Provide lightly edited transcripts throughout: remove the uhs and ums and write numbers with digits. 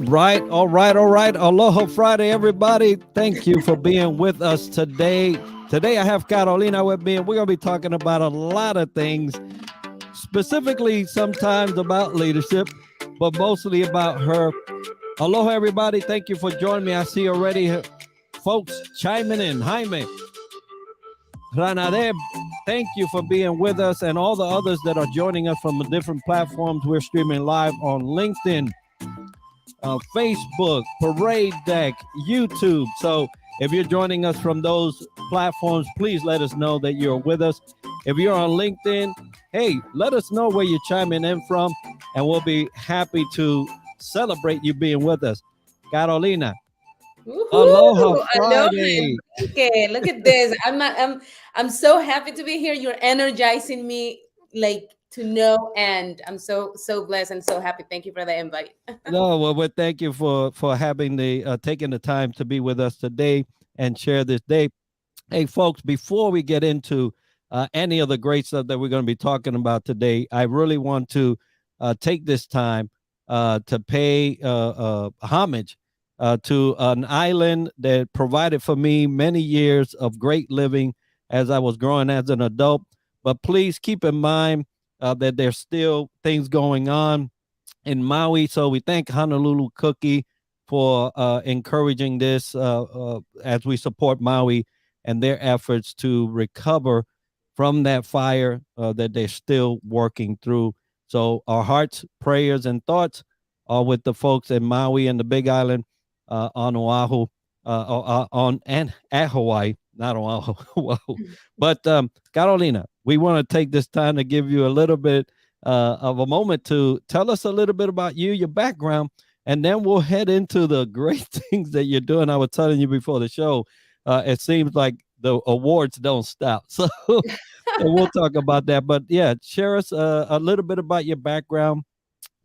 All right. Aloha Friday, everybody. Thank you for being with us today. Today I have Carolina with me, and we're going to be talking about a lot of things, specifically sometimes about leadership, but mostly about her. Aloha, everybody. Thank you for joining me. I see already folks chiming in. Jaime, Ranade, thank you for being with us, and all the others that are joining us from the different platforms. We're streaming live on LinkedIn, Facebook, Parade Deck, YouTube. So if you're joining us from those platforms, please let us know that you're with us. If you're on LinkedIn, hey, let us know where you're chiming in from, and we'll be happy to celebrate you being with us. Carolina, aloha Woohoo! Aloha, Friday. Enrique. Look at this. I'm so happy to be here. You're energizing me like to know, and I'm so blessed and so happy. Thank you for the invite. No, well, thank you for having the taking the time to be with us today and share this day. Hey, folks, before we get into any of the great stuff that we're going to be talking about today, I really want to take this time to pay homage to an island that provided for me many years of great living as I was growing as an adult. But please keep in mind that there's still things going on in Maui. So we thank Honolulu Cookie for encouraging this as we support Maui and their efforts to recover from that fire that they're still working through. So our hearts, prayers, and thoughts are with the folks in Maui and the Big Island, on Oahu, on and at Hawaii, not Oahu. Oahu. But Carolina, we want to take this time to give you a little bit of a moment to tell us a little bit about you, your background, and then we'll head into the great things that you're doing. I was telling you before the show, it seems like the awards don't stop. So, so we'll talk about that. But yeah, share us a little bit about your background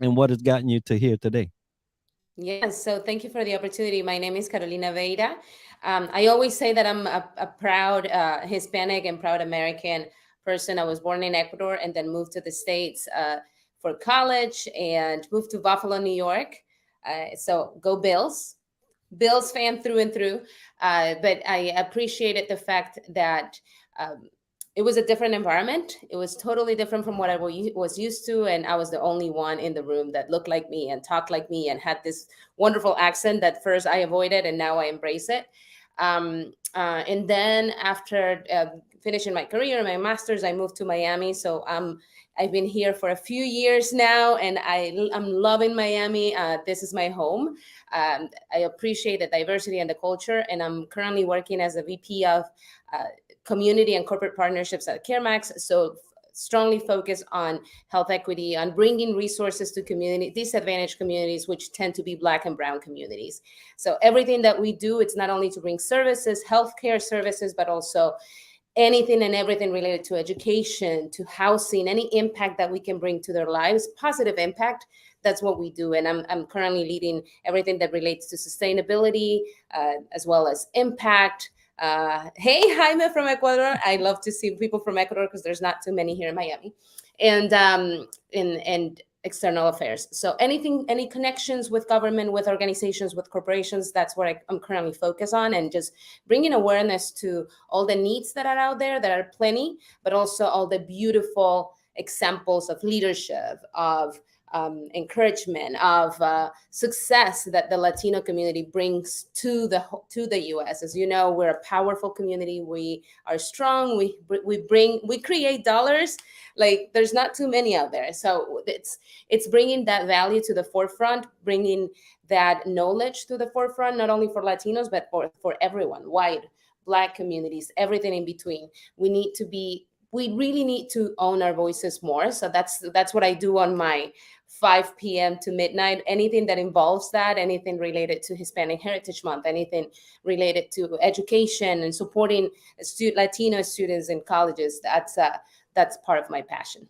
and what has gotten you to here today. Yes, so thank you for the opportunity. My name is Carolina Veira. I always say that I'm a proud Hispanic and proud American person. I was born in Ecuador and then moved to the States for college and moved to Buffalo, New York. So go Bills. Bills fan through and through. But I appreciated the fact that it was a different environment. It was totally different from what I was used to. And I was the only one in the room that looked like me and talked like me and had this wonderful accent that first I avoided and now I embrace it. And then after finishing my career, my master's, I moved to Miami. So I've been here for a few years now, and I'm loving Miami. This is my home. I appreciate the diversity and the culture, and I'm currently working as a VP of community and corporate partnerships at CareMax. So strongly focused on health equity, on bringing resources to disadvantaged communities, which tend to be Black and Brown communities. So everything that we do, it's not only to bring services, healthcare services, but also anything and everything related to education, to housing, any impact that we can bring to their lives, positive impact. That's what we do. And I'm currently leading everything that relates to sustainability, as well as impact. Hey, Jaime from Ecuador. I love to see people from Ecuador because there's not too many here in Miami. And external affairs. So any connections with government, with organizations, with corporations, that's what I'm currently focused on, and just bringing awareness to all the needs that are out there, that are plenty, but also all the beautiful examples of leadership, of encouragement, of success that the Latino community brings to the U.S. As you know, we're a powerful community. We are strong. We create dollars. Like there's not too many out there. So it's bringing that value to the forefront, bringing that knowledge to the forefront, not only for Latinos but for everyone, white, Black communities, everything in between. We really need to own our voices more. So that's what I do on my 5 p.m. to midnight. Anything that involves that, anything related to Hispanic Heritage Month, anything related to education and supporting Latino students in colleges, that's part of my passion.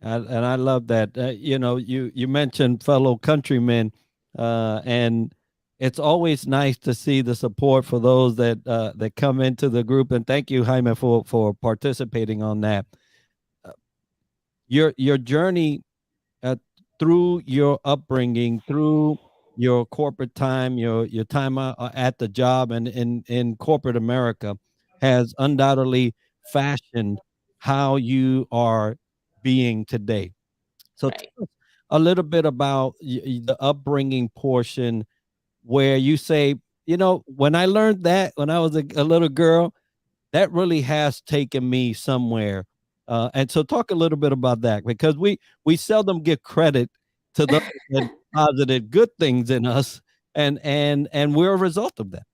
And I love that. You mentioned fellow countrymen, and it's always nice to see the support for those that come into the group. And thank you, Jaime, for participating on that. Your journey through your upbringing, through your corporate time, your time at the job and in corporate America, has undoubtedly fashioned how you are being today. So Right. tell us a little bit about the upbringing portion where you say, when I learned that when I was a little girl, that really has taken me somewhere. And so talk a little bit about that because we seldom give credit to those that positive good things in us, and we're a result of that.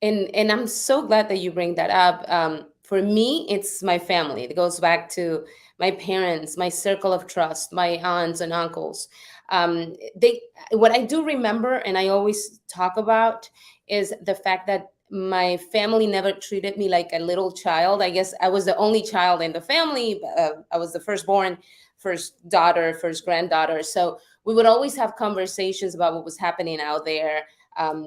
And I'm so glad that you bring that up. For me, it's my family. It goes back to my parents, my circle of trust, my aunts and uncles. They What I do remember, and I always talk about, is the fact that my family never treated me like a little child. I guess I was the only child in the family. I was the firstborn, first daughter, first granddaughter. So we would always have conversations about what was happening out there, um,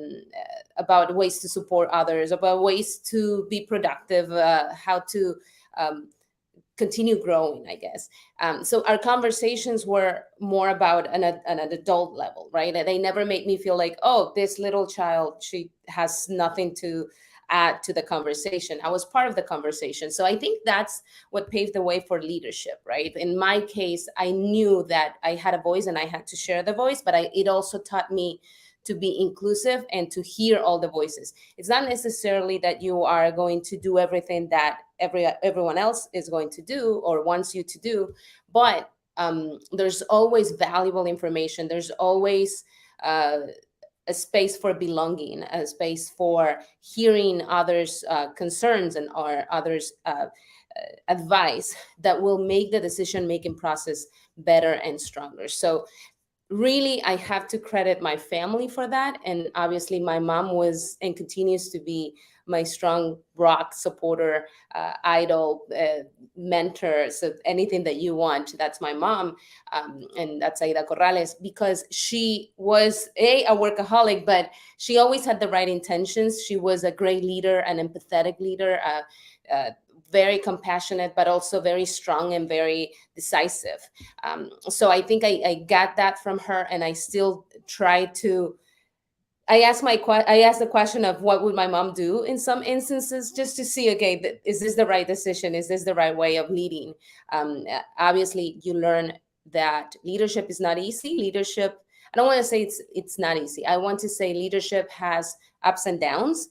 about ways to support others, about ways to be productive, how to um, continue growing, I guess. So our conversations were more about an adult level, right? They never made me feel like, oh, this little child, she has nothing to add to the conversation. I was part of the conversation. So I think that's what paved the way for leadership, right? In my case, I knew that I had a voice and I had to share the voice, but it also taught me to be inclusive and to hear all the voices. It's not necessarily that you are going to do everything that everyone else is going to do or wants you to do, but there's always valuable information. There's always a space for belonging, a space for hearing others' concerns and or others' advice that will make the decision making process better and stronger. So really, I have to credit my family for that, and obviously my mom was and continues to be my strong rock, supporter, idol, mentor. So anything that you want, that's my mom. And that's Aida Corrales, because she was a workaholic, but she always had the right intentions. She was a great leader, an empathetic leader, very compassionate, but also very strong and very decisive. So I think I got that from her, and I still try to. I asked the question of what would my mom do in some instances, just to see, okay, is this the right decision? Is this the right way of leading? Obviously, you learn that leadership is not easy. Leadership, I don't want to say it's not easy. I want to say leadership has ups and downs.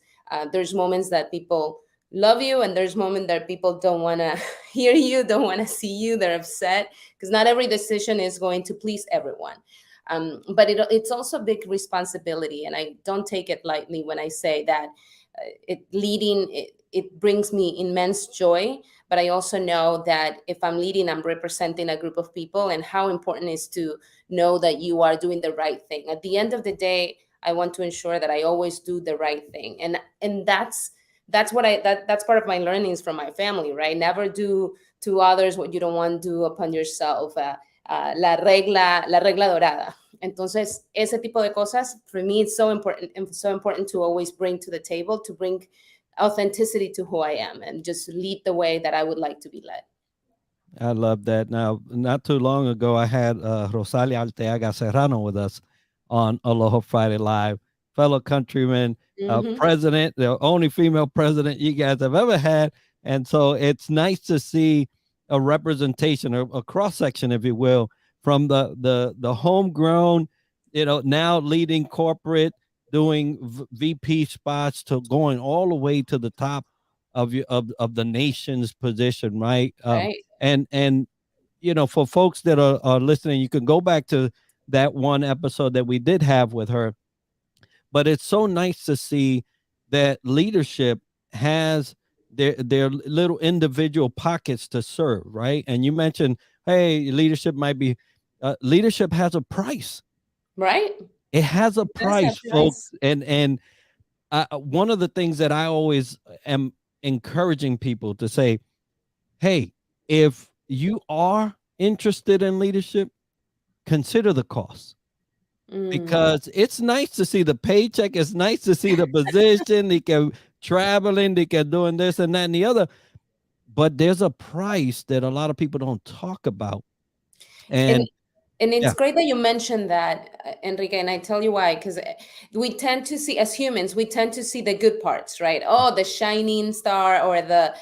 There's moments that people love you, and there's moments that people don't want to hear you, don't want to see you. They're upset because not every decision is going to please everyone. But it's also a big responsibility, and I don't take it lightly when I say that it brings me immense joy. But I also know that if I'm leading, I'm representing a group of people, and how important it is to know that you are doing the right thing. At the end of the day, I want to ensure that I always do the right thing, and that's what that's part of my learnings from my family, right? Never do to others what you don't want to do upon yourself. La regla dorada. Entonces, ese tipo de cosas, for me, it's so important to always bring to the table, to bring authenticity to who I am and just lead the way that I would like to be led. I love that. Now, not too long ago, I had Rosalia Alteaga Serrano with us on Aloha Friday Live, fellow countryman, Hmm. president, the only female president you guys have ever had. And so it's nice to see a representation, a cross section, if you will, from the homegrown, now leading corporate, doing VP spots to going all the way to the top of the nation's position, right? Right. And for folks that are listening, you can go back to that one episode that we did have with her. But it's so nice to see that leadership has their little individual pockets to serve, right? And you mentioned, hey, leadership has a price. Right. It has a It does have price, folks. price. And one of the things that I always am encouraging people to say, hey, if you are interested in leadership, consider the cost, Mm, because it's nice to see the paycheck. It's nice to see the position. They can traveling, they can doing this and that and the other. But there's a price that a lot of people don't talk about. and And And Yeah. it's great that you mentioned that, Enrique, and I tell you why, because we tend to see, as humans, we tend to see the good parts, right? Oh, the shining star, or the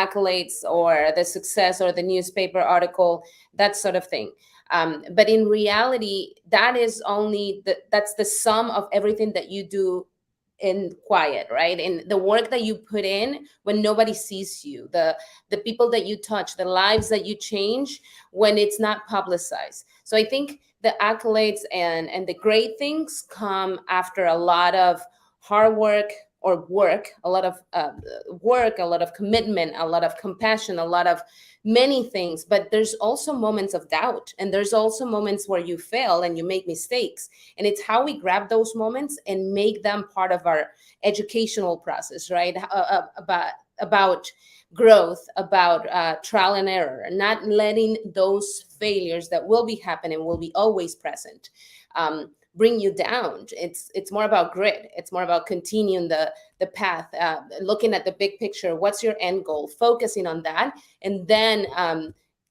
accolades, or the success, or the newspaper article, that sort of thing. But in reality, that's the sum of everything that you do in quiet, right? And the work that you put in when nobody sees you, the people that you touch, the lives that you change when it's not publicized. So I think the accolades and the great things come after a lot of hard work, or work, a lot of work, a lot of commitment, a lot of compassion, a lot of many things. But there's also moments of doubt, and there's also moments where you fail and you make mistakes, and it's how we grab those moments and make them part of our educational process, right? About growth, about trial and error, not letting those failures that will be happening, will be always present, bring you down. It's more about grit. It's more about continuing the path, looking at the big picture. What's your end goal? Focusing on that, and then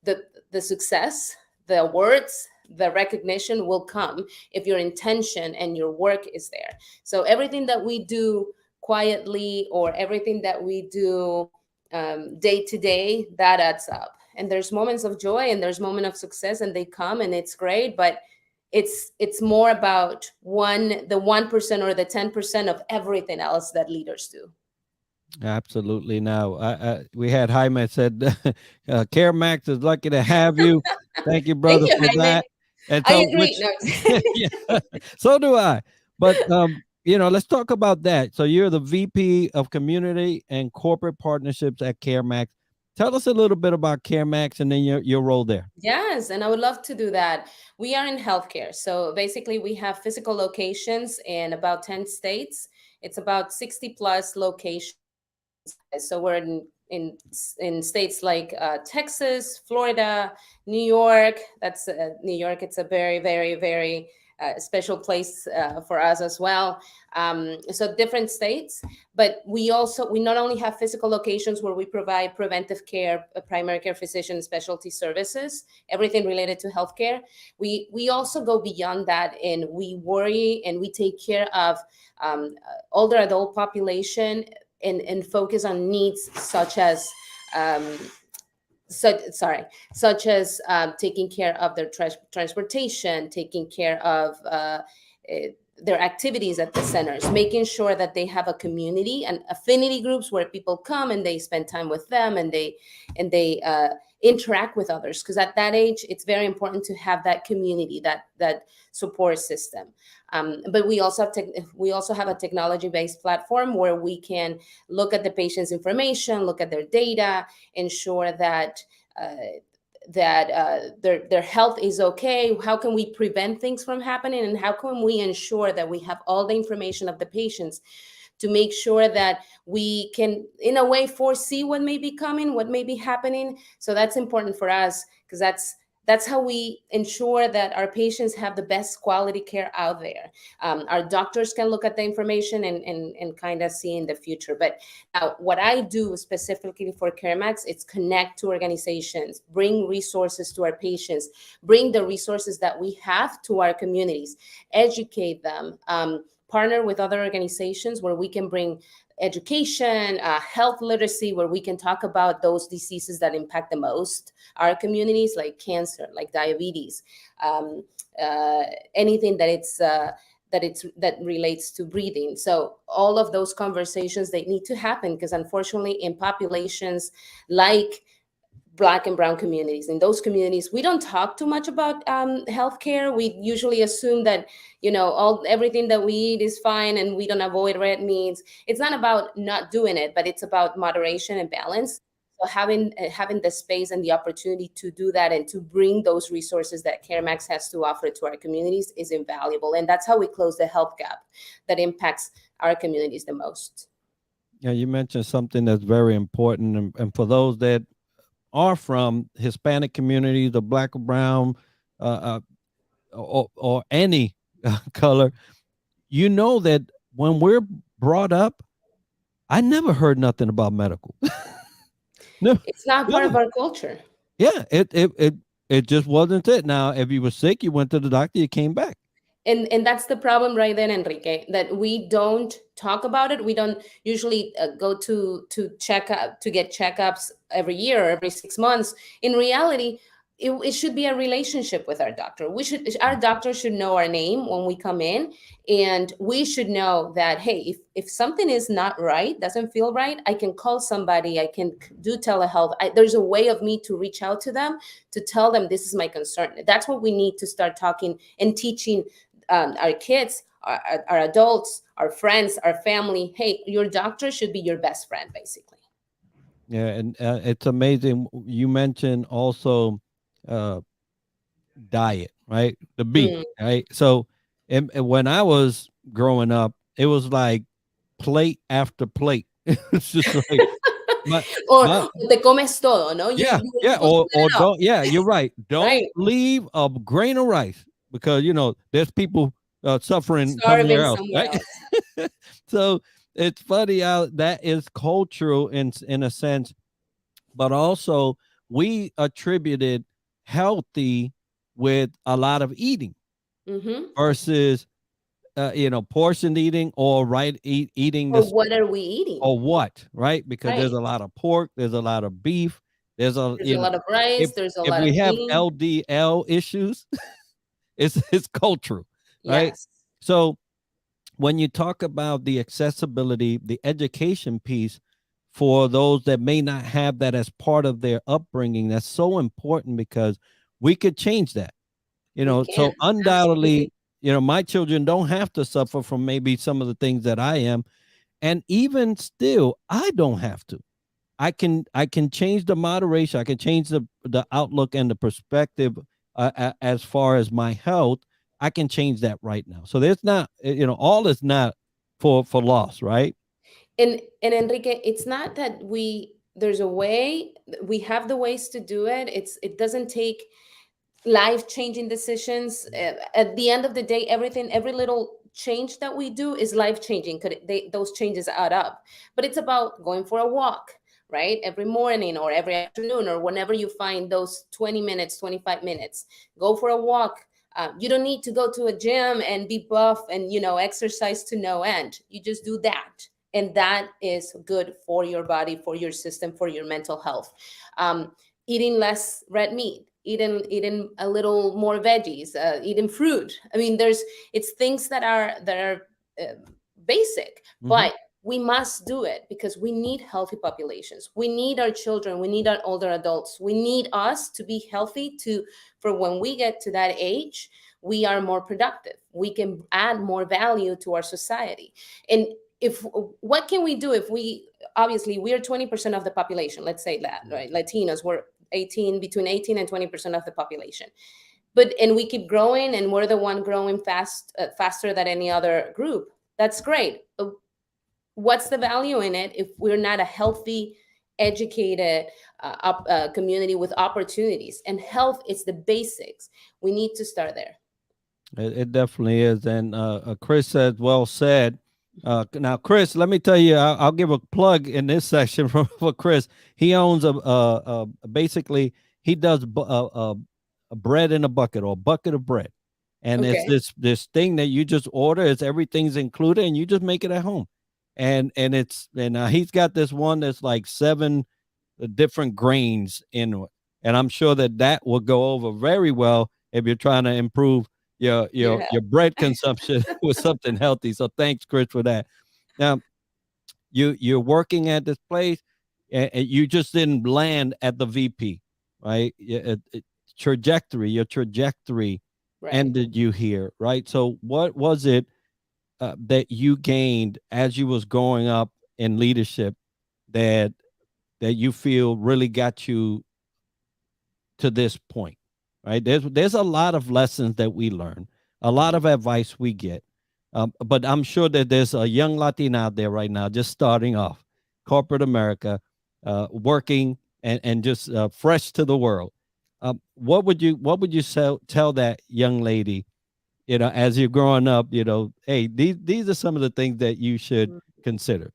the success, the awards, the recognition will come if your intention and your work is there. So everything that we do quietly, or everything that we do day to day, that adds up. And there's moments of joy, and there's moments of success, and they come, and it's great. But it's more about the 1% or the 10% of everything else that leaders do. Absolutely. Now, we had Jaime said, CareMax is lucky to have you. Thank you, Thank brother, you, for Jaime. that. And I so, agree. which, No. yeah, so do I. But, let's talk about that. So, you're the VP of Community and Corporate Partnerships at CareMax. Tell us a little bit about CareMax and then your role there. Yes, and I would love to do that. We are in healthcare. So basically, we have physical locations in about 10 states. It's about 60 plus locations. So we're in states like Texas, Florida, New York. That's New York. It's a very, very, very special place for us as well. So different states, but we not only have physical locations where we provide preventive care, primary care physician specialty services, everything related to healthcare. We also go beyond that, and we worry and we take care of older adult population, and focus on needs such as um, such as taking care of their transportation, taking care of eh, their activities at the centers, making sure that they have a community and affinity groups where people come and they spend time with them, and they interact with others, because at that age it's very important to have that community, that support system. But we also have a technology based platform where we can look at the patient's information, look at their data, ensure that uh, their health is okay. How can we prevent things from happening, and how can we ensure that we have all the information of the patients to make sure that we can, in a way, foresee what may be coming, what may be happening. So that's important for us, because that's how we ensure that our patients have the best quality care out there. Our doctors can look at the information and kind of see in the future. But now, what I do specifically for CareMax, it's connect to organizations, bring resources to our patients, bring the resources that we have to our communities, educate them, partner with other organizations where we can bring education, health literacy, where we can talk about those diseases that impact the most our communities, like cancer, like diabetes, um, uh, anything that relates to breathing. So all of those conversations, they need to happen, because unfortunately, in populations like Black and brown communities, in those communities, we don't talk too much about healthcare. We usually assume that all everything that we eat is fine, and we don't avoid red meats. It's not about not doing it, but it's about moderation and balance. So having the space and the opportunity to do that, and to bring those resources that CareMax has to offer to our communities, is invaluable. And that's how we close the health gap that impacts our communities the most. Yeah, you mentioned something that's very important. And for those that are from Hispanic communities, the Black or brown, or any color, that when we're brought up, I never heard nothing about medical. No, It's not part of never. our culture. Yeah, it. It just wasn't it. Now, if you were sick, you went to the doctor, you came back. And that's the problem right then, Enrique, that we don't talk about it. We don't usually go to check up to get checkups every year or every 6 months. In reality, it should be a relationship with our doctor. Our doctor should know our name when we come in, and we should know that, hey, if something is not right, doesn't feel right, I can call somebody, I can do telehealth. There's a way of me to reach out to them, to tell them this is my concern. That's what we need to start talking and teaching our kids, our adults, our friends, our family. Hey, your doctor should be your best friend, basically. Yeah, and it's amazing. You mentioned also uh, diet, right? The beef, Mm. right? So, and when I was growing up, it was like plate after plate. It's just like my Or my te comes todo, no? yeah, You're yeah, supposed to or eat it all, don't, yeah, you're right. Don't right? leave a grain of rice because there's people suffering somewhere Starving else, somewhere right? else. So it's funny how that is cultural in a sense, but also we attributed healthy with a lot of eating Hmm. versus portion eating or eating Or this what are we eating? or what, right? Because there's Right. a lot of pork, there's a lot of beef, there's a There's a lot of if rice. There's a if lot of we have bean. LDL issues, it's cultural, right? Yes. So when you talk about the accessibility, the education piece for those that may not have that as part of their upbringing, that's so important because we could change that. We So can. undoubtedly, Absolutely. my children don't have to suffer from maybe some of the things that I am, and even still, I don't have to. I can change the moderation. I can change the outlook and the perspective as far as my health. I can change that right now. So there's not, all is not for loss, right? And Enrique, it's not that there's a way, we have the ways to do it. It doesn't take life changing decisions. At the end of the day, every little change that we do is life changing, because those changes add up. But it's about going for a walk, right? Every morning or every afternoon, or whenever you find those 20 minutes, 25 minutes, go for a walk. You don't need to go to a gym and be buff and exercise to no end. You just do that, and that is good for your body, for your system, for your mental health. um, Eating less red meat, eating a little more veggies, eating fruit. I mean, it's things that are uh, basic, Hmm. but we must do it because we need healthy populations. We need our children, we need our older adults, we need us to be healthy, to for when we get to that age, we are more productive, we can add more value to our society. And if what can we do if we obviously we are 20% of the population, let's say that, right? Latinos, we're 18, between 18 and 20% of the population, and we keep growing, and we're the one growing faster than any other group. That's great, but what's the value in it if we're not a healthy, educated community with opportunities? And health is the basics. We need to start there. It definitely is. And Chris says, well said. Now, Chris, let me tell you, I'll give a plug in this section for Chris. He owns basically, he does a bread in a bucket or a bucket of bread. And it's Okay. this thing that you just order. It's everything's included, and you just make it at home. And he's got this one that's like seven different grains in it. And I'm sure that will go over very well if you're trying to improve your Your your health. your bread consumption with something healthy. So thanks, Chris, for that. Now you're working at this place, and you just didn't land at the VP, right? Your trajectory Right. ended you here, right? So what was it that you gained as you was growing up in leadership that you feel really got you to this point, right? There's a lot of lessons that we learn, a lot of advice we get, but I'm sure that there's a young Latina out there right now just starting off corporate America, working and just fresh to the world. What would you tell that young lady, as you're growing up, hey, these are some of the things that you should consider.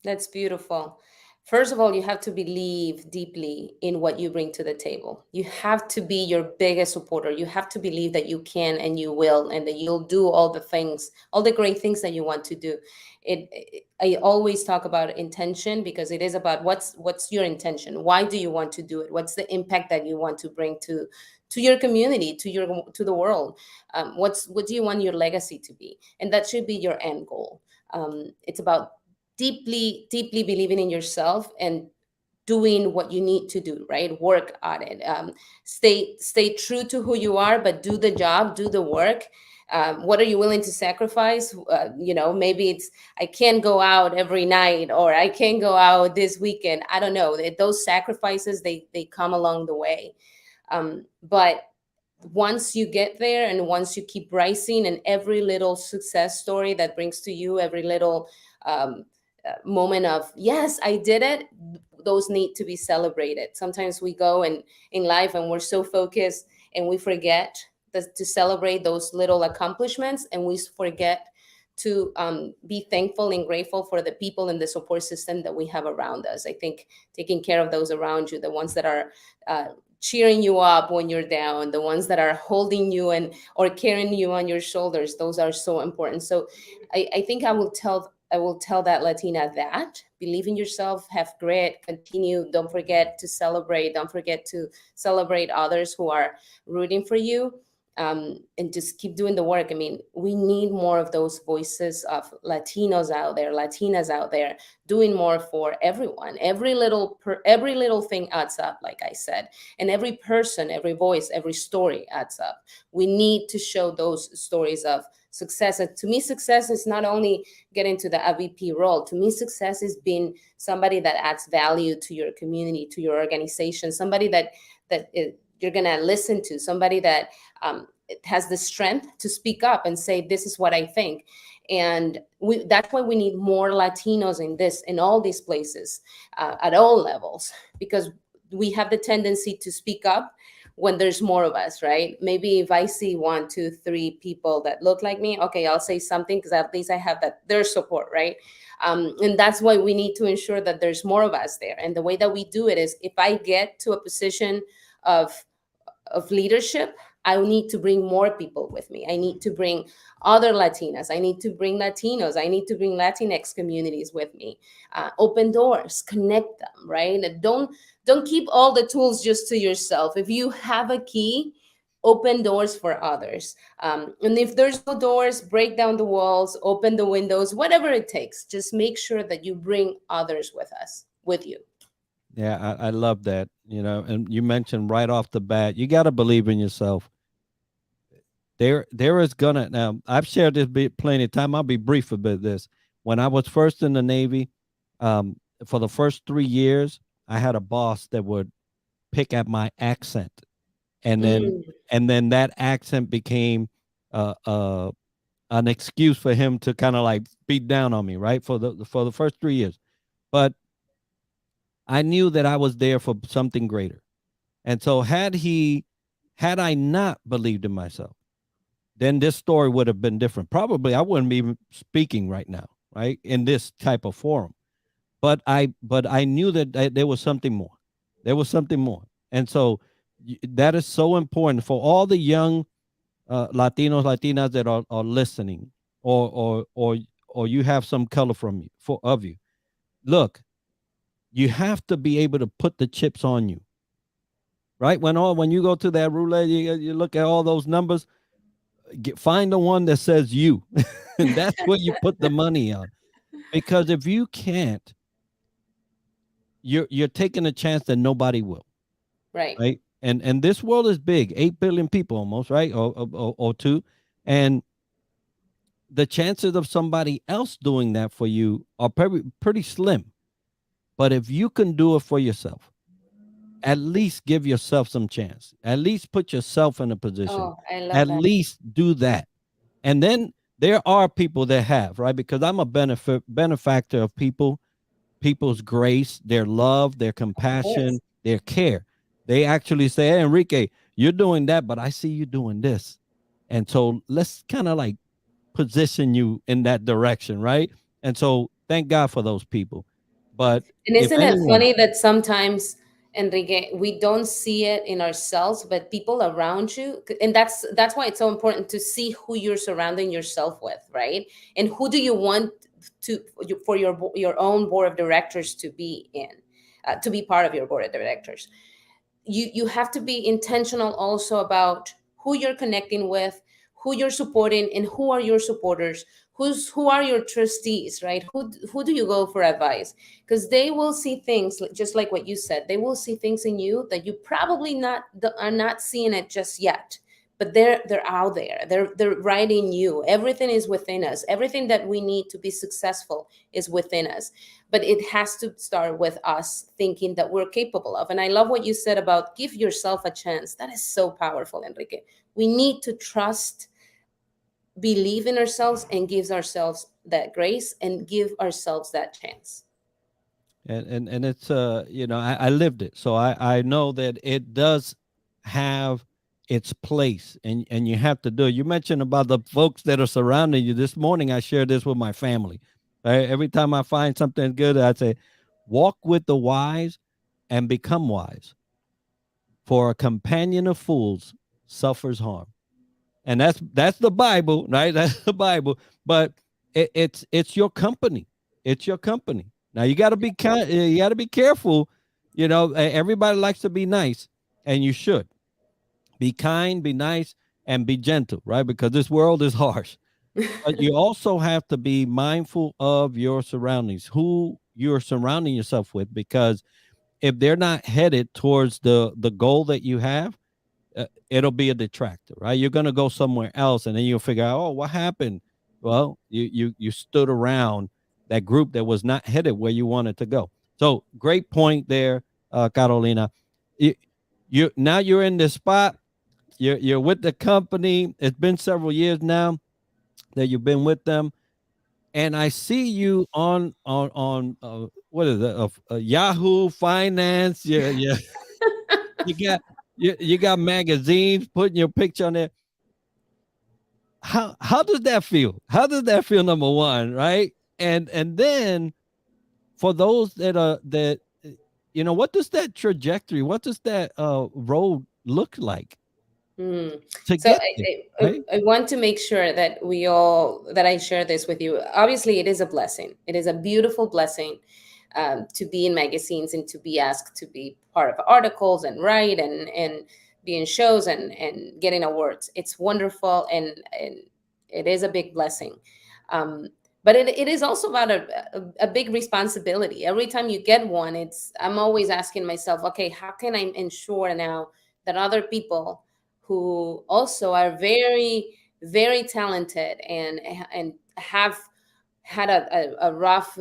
That's beautiful. First of all, you have to believe deeply in what you bring to the table. You have to be your biggest supporter. You have to believe that you can and you will, and that you'll do all the things, all the great things that you want to do. I always talk about intention, because it is about what's your intention. Why do you want to do it? What's the impact that you want to bring to your community, to the world? What do you want your legacy to be? And that should be your end goal. It's about deeply believing in yourself and doing what you need to do, right? Work on it. Stay true to who you are, but do the job, do the work. What are you willing to sacrifice? Maybe it's, I can't go out every night, or I can't go out this weekend. I don't know. Those sacrifices, they come along the way. But once you get there, and once you keep rising, and every little success story that brings to you, every little um, moment of, yes, I did it, those need to be celebrated. Sometimes we go in life and we're so focused, and we forget to celebrate those little accomplishments, and we forget to be thankful and grateful for the people and the support system that we have around us. I think taking care of those around you, the ones that are cheering you up when you're down, the ones that are holding you and or carrying you on your shoulders, those are so important. So I think I will tell that Latina, that believe in yourself, have grit, continue, don't forget to celebrate, don't forget to celebrate others who are rooting for you, and just keep doing the work. I mean, we need more of those voices of Latinos out there, Latinas out there, doing more for everyone. Every little thing adds up, like I said, and every person, every voice, every story adds up. We need to show those stories of success. And to me, success is not only getting to the AVP role. To me, success is being somebody that adds value to your community, to your organization, somebody that you're gonna listen to, somebody that has the strength to speak up and say, "This is what I think." And that's why we need more Latinos in all these places, at all levels, because we have the tendency to speak up when there's more of us, right? Maybe if I see one, two, three people that look like me, okay, I'll say something, because at least I have their support, right? And that's why we need to ensure that there's more of us there. And the way that we do it is, if I get to a position of leadership, I need to bring more people with me. I need to bring other Latinas. I need to bring Latinos. I need to bring Latinx communities with me. Open doors, connect them, right? And don't keep all the tools just to yourself. If you have a key, open doors for others. And if there's no doors, break down the walls, open the windows, whatever it takes. Just make sure that you bring others with you. Yeah, I love that. And you mentioned right off the bat, you got to believe in yourself. There is gonna, now I've shared this plenty of time. I'll be brief about this. When I was first in the Navy, um, for the first 3 years, I had a boss that would pick at my accent, and then Mm, that accent became uh, uh, an excuse for him to kind of like beat down on me, right? For the first 3 years, but I knew that I was there for something greater. And so had I not believed in myself, then this story would have been different. Probably I wouldn't be even speaking right now, right? In this type of forum. But I knew that there was something more. There was something more. And so that is so important for all the young Latinos, Latinas that are listening, or you have some color from you of you. Look, you have to be able to put the chips on you, right? When you go to that roulette, you look at all those numbers. Find the one that says you, and that's what you put the money on. Because if you can't, you're taking a chance that nobody will, right. right? And this world is big, 8 billion people almost, right? Or two, and the chances of somebody else doing that for you are pretty slim. But if you can do it for yourself, at least give yourself some chance. At least put yourself in a position. Oh, I love At that. least do that. And then there are people that have, right? Because I'm a benefactor of people's grace, their love, their Of course. compassion, their care. They actually say, "Hey, Enrique, you're doing that, but I see you doing this." And so let's kind of like position you in that direction, right? And so thank God for those people. But And if isn't it anyone, funny that sometimes, Enrique, we don't see it in ourselves, but people around you, and that's why it's so important to see who you're surrounding yourself with, right? And who do you want to for your own board of directors to be in, to be part of your board of directors. You have to be intentional also about who you're connecting with, who you're supporting, and who are your supporters, who are your trustees, right? Who do you go for advice? Because they will see things just like what you said. They will see things in you that you probably not are not seeing it just yet, but they're out there. They're right in you. Everything is within us. Everything that we need to be successful is within us, but it has to start with us thinking that we're capable of. And I love what you said about give yourself a chance. That is so powerful, Enrique. We need to trust, believe in ourselves, and give ourselves that grace and give ourselves that chance. and it's I lived it, so I know that it does have its place, and you have to do it. You mentioned about the folks that are surrounding you. This morning I shared this with my family. Right? Every time I find something good, I say, walk with the wise and become wise, for a companion of fools suffers harm. And that's the Bible, right? That's the Bible. But it's your company. It's your company. Now you got to be kind. You got to be careful. Everybody likes to be nice, and you should be kind, be nice, and be gentle, right? Because this world is harsh. But you also have to be mindful of your surroundings, who you're surrounding yourself with, because if they're not headed towards the goal that you have, it'll be a detractor, right? You're going to go somewhere else, and then you'll figure out, oh, what happened? Well, you stood around that group that was not headed where you wanted to go. So great point there, Carolina. You, now you're in this spot. You're with the company. It's been several years now that you've been with them, and I see you on what is it? Yahoo Finance. Yeah, you got you got magazines putting your picture on there. How does that feel? How does that feel? Number one, right? And then for those that what does that trajectory, what does that road look like Mm. to So get there, right? I want to make sure that that I share this with you. Obviously, it is a blessing. It is a beautiful blessing, to be in magazines and to be asked to be part of articles and write and be in shows and getting awards. It's wonderful, and it is a big blessing. Um, but it is also about a big responsibility. Every time you get one, I'm always asking myself, okay, how can I ensure now that other people who also are very, very talented and have had a rough,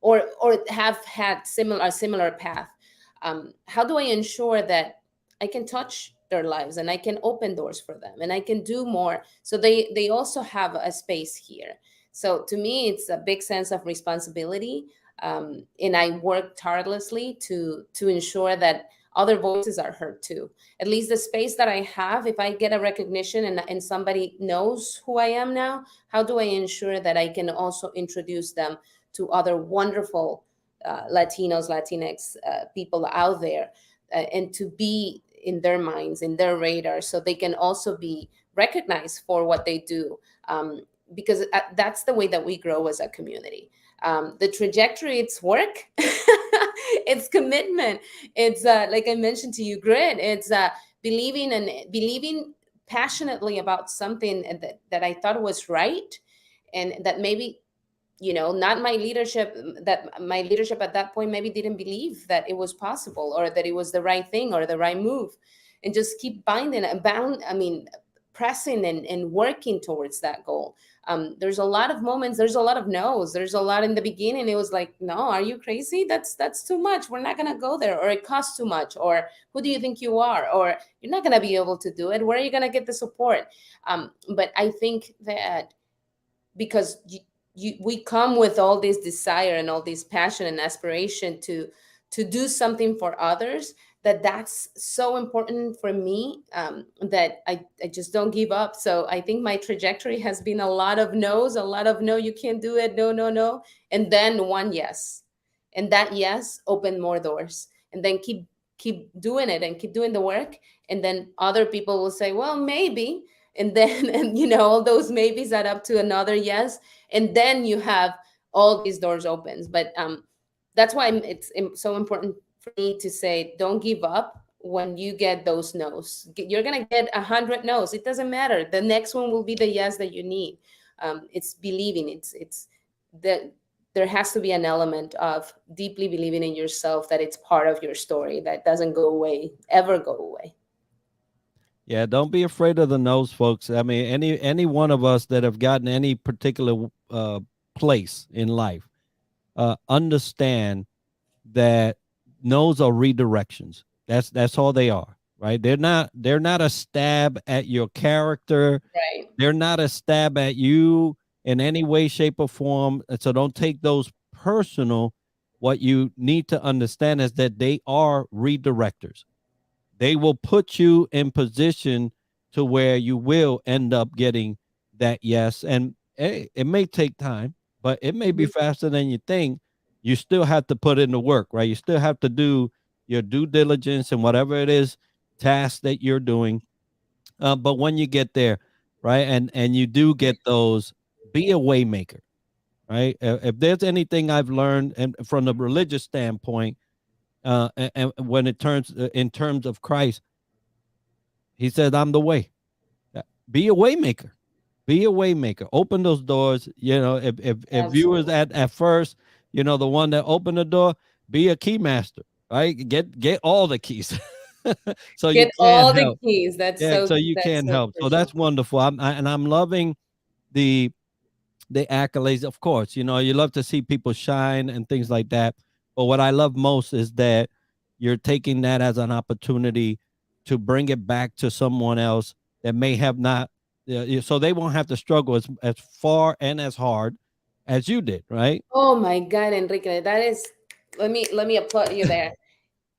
or have had a similar path. How do I ensure that I can touch their lives and I can open doors for them and I can do more so they also have a space here? So to me, it's a big sense of responsibility, and I work tirelessly to ensure that other voices are heard too. At least the space that I have, if I get a recognition and somebody knows who I am now, how do I ensure that I can also introduce them to other wonderful Latinos, Latinx people out there, and to be in their minds, in their radar, so they can also be recognized for what they do. Because that's the way that we grow as a community. The trajectory, it's work, it's commitment, it's like I mentioned to you, grit. It's believing passionately about something that I thought was right, and that maybe, not my leadership, that my leadership at that point maybe didn't believe that it was possible or that it was the right thing or the right move, and just keep binding and bound, I mean, pressing and working towards that goal. There's a lot of moments, there's a lot of no's, there's a lot in the beginning. It was like, no, are you crazy? That's too much, we're not going to go there, or it costs too much, or who do you think you are, or you're not going to be able to do it, where are you going to get the support? But I think that because we come with all this desire and all this passion and aspiration to do something for others, that's so important for me, that I just don't give up. So I think my trajectory has been a lot of no's, a lot of no, you can't do it, no, no, no, and then one yes. and that yes open more doors, and then keep doing it and keep doing the work, and then other people will say, well, maybe, and then and all those maybes add up to another yes, and then you have all these doors opens. But that's why so important for me to say, don't give up when you get those no's. You're gonna get 100 no's. It doesn't matter. The next one will be the yes that you need. It's believing. It's that there has to be an element of deeply believing in yourself, that it's part of your story, that doesn't go away, ever go away. Yeah, don't be afraid of the no's, folks. I mean, any one of us that have gotten any particular place in life, understand that no's are redirections. That's all they are, right? They're not a stab at your character. Right. They're not a stab at you in any way, shape, or form. So don't take those personal. What you need to understand is that they are redirectors. They will put you in position to where you will end up getting that yes. And hey, it may take time, but it may be Mhm. faster than you think. You still have to put in the work, right? You still have to do your due diligence and whatever it is, task that you're doing. But when you get there, right, and you do get those, be a waymaker, right? If there's anything I've learned, and from the religious standpoint, and when it turns in terms of Christ, he said, "I'm the way." Be a waymaker. Be a waymaker. Open those doors. If viewers Absolutely. at first, the one that opened the door, be a key master, right? Get all the keys, so you Get can all the help. keys. Yeah, so you That's can so help. So crucial. that's wonderful. And I'm loving the accolades. Of course, you love to see people shine and things like that. But what I love most is that you're taking that as an opportunity to bring it back to someone else that may have not, so they won't have to struggle as far and as hard as you did, right? Oh my God, Enrique, that is, let me applaud you there.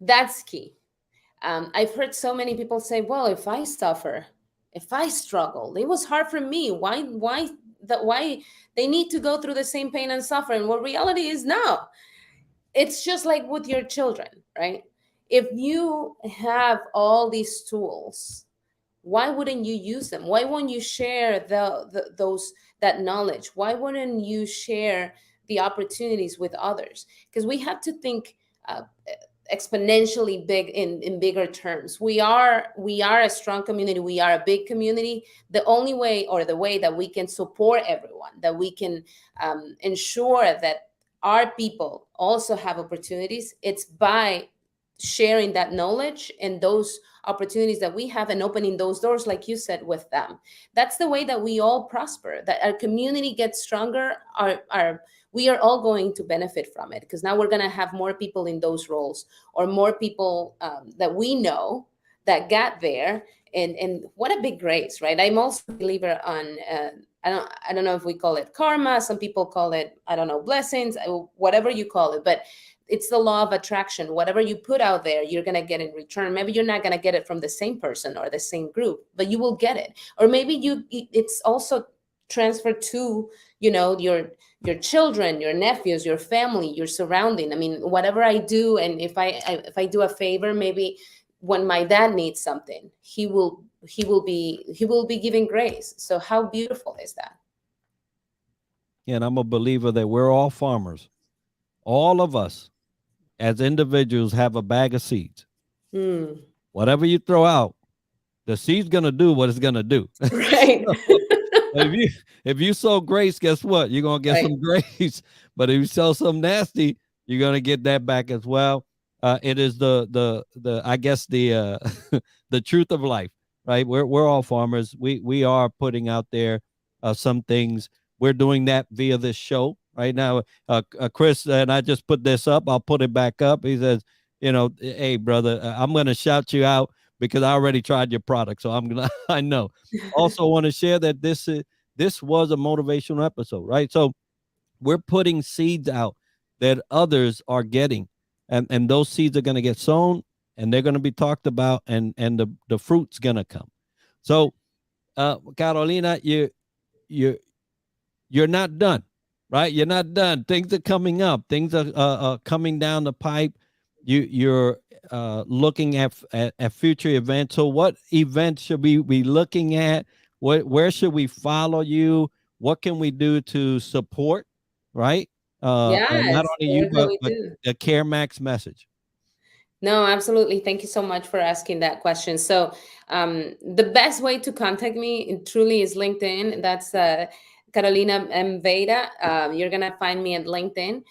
That's key. I've heard so many people say, well, if I suffer, if I struggle, it was hard for me. Why they need to go through the same pain and suffering? Well, reality is no. It's just like with your children, right? If you have all these tools, why wouldn't you use them? Why won't you share those that knowledge? Why wouldn't you share the opportunities with others? Because we have to think uh, exponentially big, in bigger terms. We are a strong community, we are a big community. The only way, or the way that we can support everyone, that we can ensure that our people also have opportunities, it's by sharing that knowledge and those opportunities that we have, and opening those doors, like you said, with them. That's the way that we all prosper, that our community gets stronger. Our We are all going to benefit from it, because now we're going to have more people in those roles, or more people that we know that got there. And what a big grace, right? I'm also a believer on I don't know if we call it karma, some people call it, I don't know, blessings, whatever you call it, but it's the law of attraction. Whatever you put out there, you're going to get in return. Maybe you're not going to get it from the same person or the same group, but you will get it. Or maybe it's also transferred to, your children, your nephews, your family, your surrounding. I mean, whatever I do, and if I do a favor, maybe when my dad needs something, he will be giving grace. So how beautiful is that? And I'm a believer that we're all farmers. All of us as individuals have a bag of seeds. Hmm. Whatever you throw out, the seed's gonna do what it's gonna do. Right. If you if you sow grace, guess what? You're gonna get Right. some grace. But if you sow some nasty, you're gonna get that back as well. It is the I guess the truth of life, right? We're all farmers. We are putting out there some things. We're doing that via this show right now. Chris and I just put this up. I'll put it back up. He says, hey brother, I'm gonna shout you out because I already tried your product, so I'm gonna. I know. Also, want to share that this was a motivational episode, right? So we're putting seeds out that others are getting, and those seeds are going to get sown, and they're going to be talked about, and the fruit's going to come. So, Carolina, you you're not done. right? You're not done. Things are coming up. Things are coming down the pipe. You're looking at future events. So, what events should we be looking at? Where should we follow you? What can we do to support? Right? Not Yes, only the you, work that but we do. the Care Max message. No, absolutely. Thank you so much for asking that question. So, the best way to contact me truly is LinkedIn. That's Carolina M. Veira. You're going to find me at LinkedIn.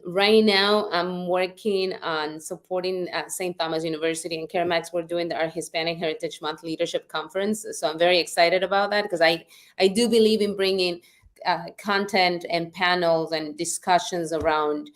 Right now, I'm working on supporting St. Thomas University and CareMax. We're doing our Hispanic Heritage Month Leadership Conference. So, I'm very excited about that because I do believe in bringing content and panels and discussions around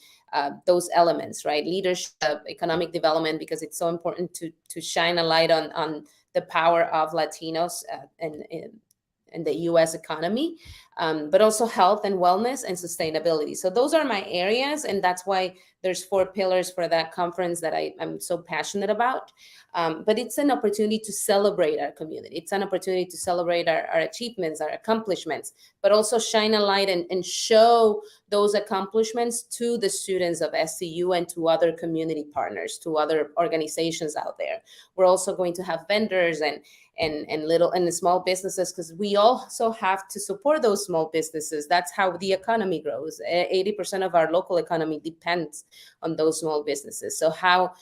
those elements, right? Leadership, economic development, because it's so important to shine a light on the power of Latinos in the U.S. economy, but also health and wellness and sustainability. So those are my areas, and that's why there's 4 pillars for that conference that I'm so passionate about. But it's an opportunity to celebrate our community. It's an opportunity to celebrate our achievements, our accomplishments, but also shine a light and show those accomplishments to the students of SCU and to other community partners, to other organizations out there. We're also going to have vendors and little and the small businesses, because we also have to support those small businesses. That's how the economy grows. 80% of our local economy depends on those small businesses. So how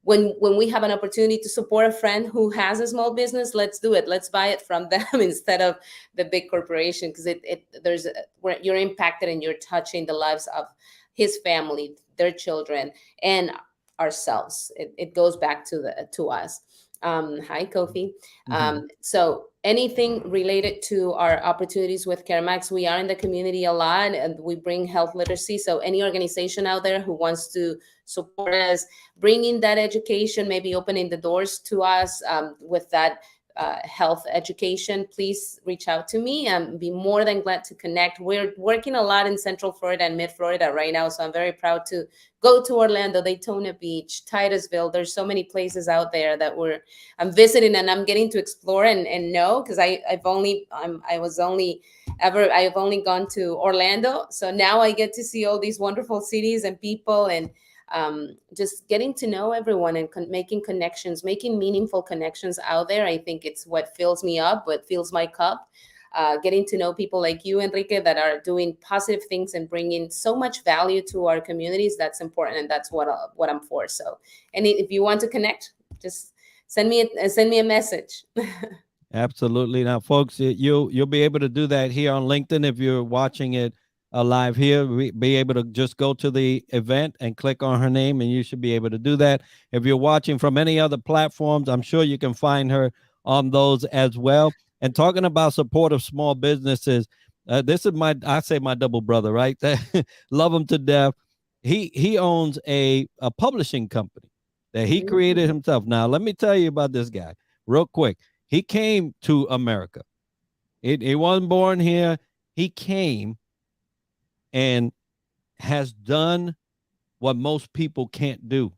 when we have an opportunity to support a friend who has a small business, let's do it. Let's buy it from them instead of the big corporation, because where you're impacted and you're touching the lives of his family, their children, and ourselves. It goes back to us. Hi, Kofi. Mhm. So anything related to our opportunities with CareMax, we are in the community a lot, and we bring health literacy. So any organization out there who wants to support us, bringing that education, maybe opening the doors to us with that health education, please reach out to me. Be more than glad to connect. We're working a lot in Central Florida and Mid Florida right now, so I'm very proud to go to Orlando, Daytona Beach, Titusville. There's so many places out there that I'm visiting and I'm getting to explore and know, because I've only gone to Orlando, so now I get to see all these wonderful cities and people, and just getting to know everyone and making connections, making meaningful connections out there. I think it's what fills me up, what fills my cup. Getting to know people like you, Enrique, that are doing positive things and bringing so much value to our communities. That's important, and that's what I'm for. So, and if you want to connect, just send me a message. Absolutely. Now, folks, you'll be able to do that here on LinkedIn if you're watching it live here. Be able to just go to the event and click on her name, and you should be able to do that. If you're watching from any other platforms, I'm sure you can find her on those as well. And talking about support of small businesses, this is I say my double brother, right? Love him to death. He owns a publishing company that he created Mm, himself. Now, let me tell you about this guy real quick. He came to America. He wasn't born here. He came and has done what most people can't do.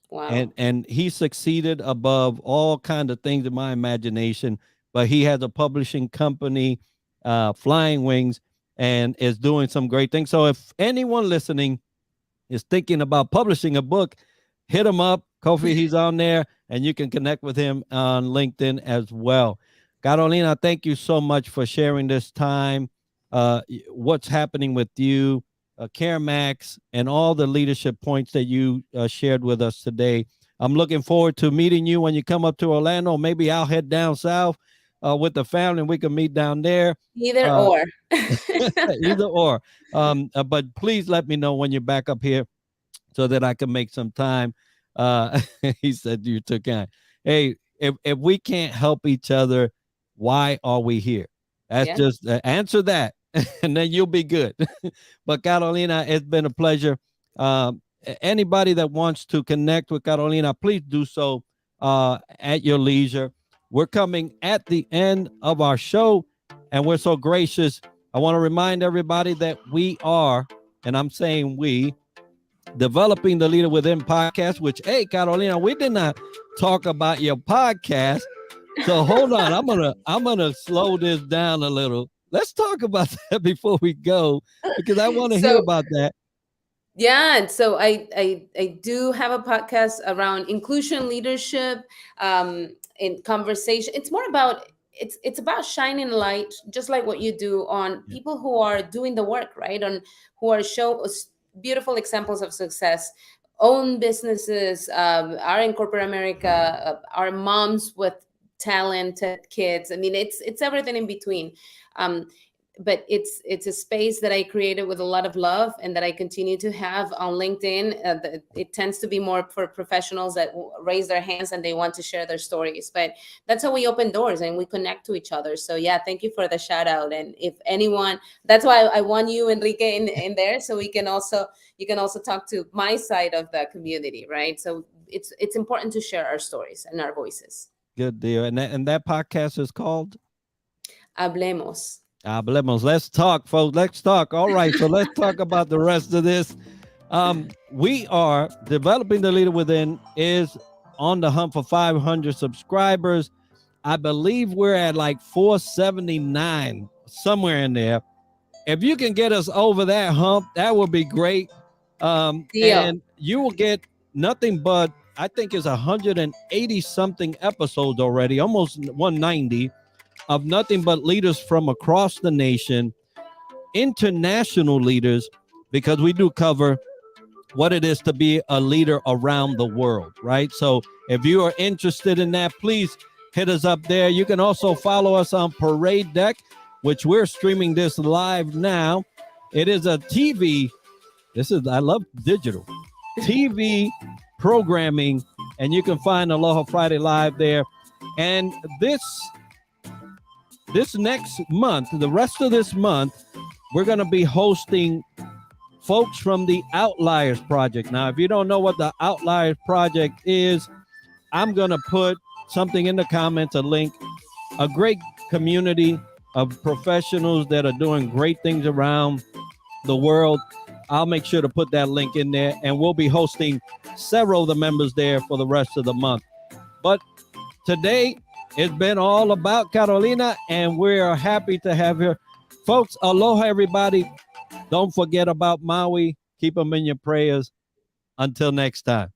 wow. And he succeeded above all kind of things in my imagination. But he has a publishing company, Flying Wings, and is doing some great things. So if anyone listening is thinking about publishing a book, hit him up. Kofi, he's on there, and you can connect with him on LinkedIn as well. Carolina, thank you so much for sharing this time. What's happening with you, CareMax, and all the leadership points that you shared with us today. I'm looking forward to meeting you when you come up to Orlando. Maybe I'll head down south with the family, and we can meet down there. Either Uh, or. Either or. But please let me know when you're back up here so that I can make some time. Uh, he said you took kind. Hey, if we can't help each other, why are we here? That's Yeah. just answer that, and then you'll be good. But Carolina, it's been a pleasure. Anybody that wants to connect with Carolina, please do so at your leisure. We're coming at the end of our show, and we're so gracious. I want to remind everybody that we are, and I'm saying we, developing the Leader Within podcast, which, hey, Carolina, we did not talk about your podcast. So hold on. I'm gonna slow this down a little. let's talk about that before we go, because I want to hear So about that. yeah, and so I do have a podcast around inclusion leadership, in conversation. It's more about it's about shining light, just like what you do, on Yeah. people who are doing the work, right? On who are show us beautiful examples of success, own businesses, are in corporate America, are moms with talented kids. I mean, it's everything in between. Um, but it's a space that I created with a lot of love, and that I continue to have on LinkedIn. It tends to be more for professionals that raise their hands and they want to share their stories. But that's how we open doors and we connect to each other. So yeah, thank you for the shout out. And if anyone, that's why I want you, Enrique, in there, so we can also you can also talk to my side of the community, right? So it's important to share our stories and our voices. Good deal. And that podcast is called Hablemos. Hablemos. Let's talk, folks. Let's talk. All right. So let's talk about the rest of this. We are developing the leader within is on the hunt for 500 subscribers. I believe we're at like 479, somewhere in there. If you can get us over that hump, that would be great. Deal. And you will get nothing but, I think it's 180 something episodes already, almost 190, of nothing but leaders from across the nation, international leaders, because we do cover what it is to be a leader around the world, right? So if you are interested in that, please hit us up there. You can also follow us on Parade Deck, which we're streaming this live now. It is a TV. I love digital TV programming, and you can find Aloha Friday Live there. And this next month, the rest of this month, we're going to be hosting folks from the Outliers Project. Now, if you don't know what the Outliers Project is, I'm going to put something in the comments, a link, a great community of professionals that are doing great things around the world. I'll make sure to put that link in there, and we'll be hosting several of the members there for the rest of the month. But today, it's been all about Carolina, and we're happy to have her. Folks, aloha, everybody. Don't forget about Maui. Keep them in your prayers. Until next time.